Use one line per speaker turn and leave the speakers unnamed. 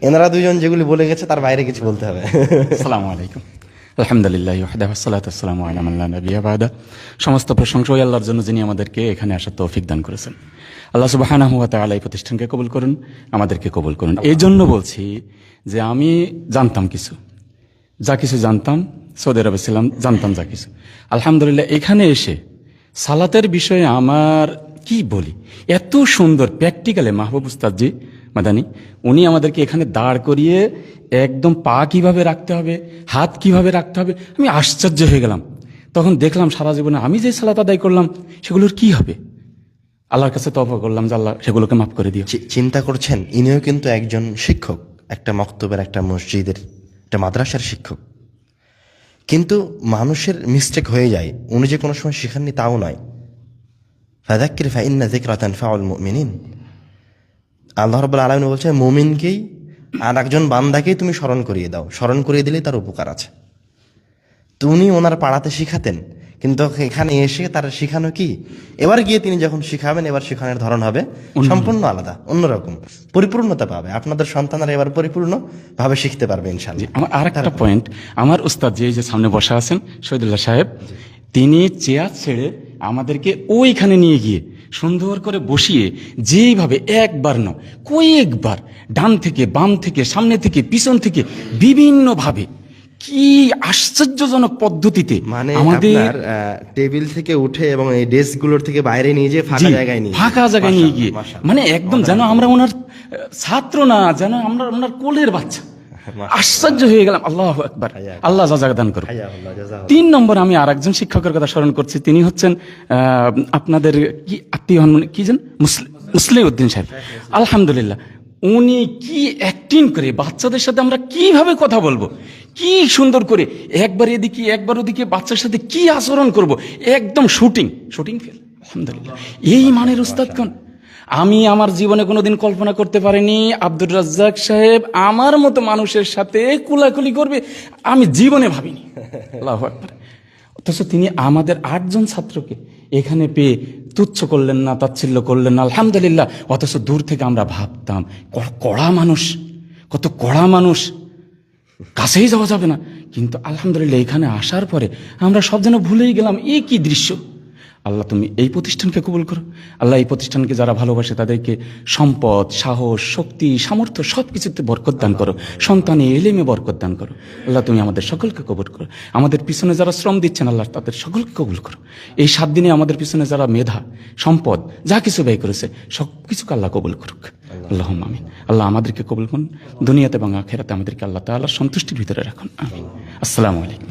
এনারা দুইজন যেগুলি বলে গেছে তার বাইরে কিছু বলতে হবে।
আসসালামু আলাইকুম, আলহামদুলিল্লাহ ওয়াহদাহু ওয়াসসালাতু ওয়াসসালামু আলা মান লা নাবিয়্যা বা'দা। সমস্ত প্রশংসা ওই আল্লাহর জন্য যিনি আমাদেরকে এখানে আসার তৌফিক দান করেছেন। আল্লাহ সুবহানাহু ওয়া তাআলা এই প্রতিষ্ঠানকে কবুল করুন, আমাদেরকে কবুল করুন। এই জন্য বলছি যে আমি জানতাম কিছু, যা কিছু জানতাম সৌদি আরবে ছিলাম, জানতাম যা কিছু। আলহামদুলিল্লাহ এখানে এসে সালাতের বিষয়ে আমার কি বলি, এত সুন্দর প্র্যাকটিক্যালে মাহবুব উস্তাদজি মাদানী উনি আমাদেরকে এখানে দাঁড় করিয়ে একদম পা কিভাবে রাখতে হবে, হাত কিভাবে রাখতে হবে, আমি আশ্চর্য হয়ে গেলাম। তখন দেখলাম সারা জীবনে আমি যে সালাত আদায় করলাম সেগুলোর কি হবে। আল্লাহর কাছে তওবা করলাম যে আল্লাহ সেগুলোকে মাফ করে দিও।
চিন্তা করছেন, ইনিও কিন্তু একজন শিক্ষক, একটা মক্তবের, একটা মসজিদের, একটা মাদ্রাসার শিক্ষক। কিন্তু মানুষের মিস্টেক হয়ে যায়, উনি যে কোনো সময় শিখাননি তাও নয়। ফাযাক্কির ফাইন্না যিকরা তানফাউল মুমিনিন। আল্লাহ রাব্বুল আলামিন বলছেন মুমিনকেই আর একজন বান্দাকেই তুমি স্মরণ করিয়ে দাও, স্মরণ করিয়ে দিলেই তার উপকার আছে। তো উনি ওনার পাড়াতে শিখাতেন, কিন্তু এখানে এসে তার শিখানো কি, এবার গিয়ে তিনি যখন শিখাবেন এবার শিখানোর ধরন হবে সম্পূর্ণ আলাদা, অন্যরকম, পরিপূর্ণতা পাবে। আপনাদের সন্তানরা এবার পরিপূর্ণ ভাবে শিখতে পারবে ইনশাআল্লাহ।
আমার আরেকটা পয়েন্ট, আমার উস্তাদ যে সামনে বসা আছেন শহীদুল্লাহ সাহেব, তিনি চেয়ার ছেড়ে আমাদেরকে ওইখানে নিয়ে গিয়ে সুন্দর করে বসিয়ে যেইভাবে একবার নয় কয়েকবার ডান থেকে বাম থেকে সামনে থেকে পিছন থেকে বিভিন্নভাবে কি আশ্চর্যজনক পদ্ধতিতে
মানে
আমাদের
আপনার টেবিল থেকে উঠে এবং এই ডেস্ক গুলোর থেকে বাইরে নিয়ে যে ফাঁকা জায়গায় নিয়ে
গিয়ে মানে একদম যেন আমরা ওনার ছাত্র না, যেন আমরা ওনার কোলের বাচ্চা। আশ্চর্য হয়ে গেলাম। আল্লাহু আকবার, আল্লাহ জাযাক দান করুন। 3 নম্বর আমি আরেকজন শিক্ষকের কথা স্মরণ করছি, তিনি হচ্ছেন আপনাদের কি আত্মীয় হন, কি জান, মুসলিম উদ্দিন সাহেব। আলহামদুলিল্লাহ উনি কি অ্যাক্টিং করে বাচ্চাদের সাথে আমরা কিভাবে কথা বলবো, কি সুন্দর করে একবার এদিকে একবার ওদিকে বাচ্চার সাথে কি আচরণ করব, একদম শুটিং ফেল। আলহামদুলিল্লাহ এই মানের উস্তাদগণ আমি আমার জীবনে কোনোদিন কল্পনা করতে পারিনি। আব্দুর রাজ্জাক সাহেব আমার মতো মানুষের সাথে কুলাকুলি করবে, আমি জীবনে ভাবিনি। আল্লাহু আকবার। অথচ তিনি আমাদের 8 জন ছাত্রকে এখানে পেয়ে তুচ্ছ করলেন না, তাচ্ছিল্য করলেন না, আলহামদুলিল্লাহ। অথচ দূর থেকে আমরা ভাবতাম কড়া মানুষ, কত কড়া মানুষ, কাছেই যাওয়া যাবে না। কিন্তু আলহামদুলিল্লাহ এখানে আসার পরে আমরা সব যেন ভুলেই গেলাম এ কি দৃশ্য। আল্লাহ তুমি এই প্রতিষ্ঠানকে কবুল করো। আল্লাহ এই প্রতিষ্ঠানকে যারা ভালোবাসে তাদেরকে সম্পদ, সাহস, শক্তি, সামর্থ্য সব কিছুতে বরকত দান করো, সন্তানে এলেমে বরকত দান করো। আল্লাহ তুমি আমাদের সকলকে কবুল করো। আমাদের পিছনে যারা শ্রম দিচ্ছেন আল্লাহ তাদের সকলকে কবুল করো। এই 7 দিনে আমাদের পিছনে যারা মেধা, সম্পদ যা কিছু ব্যয় করেছে সব কিছুকে আল্লাহ কবুল করুক। আল্লাহুম্মা আমিন। আল্লাহ আমাদেরকে কবুল করুন, দুনিয়াতে এবং আখিরাতে আমাদেরকে আল্লাহ তাআলার সন্তুষ্টির ভিতরে রাখুন। আমিন। আসসালামু আলাইকুম।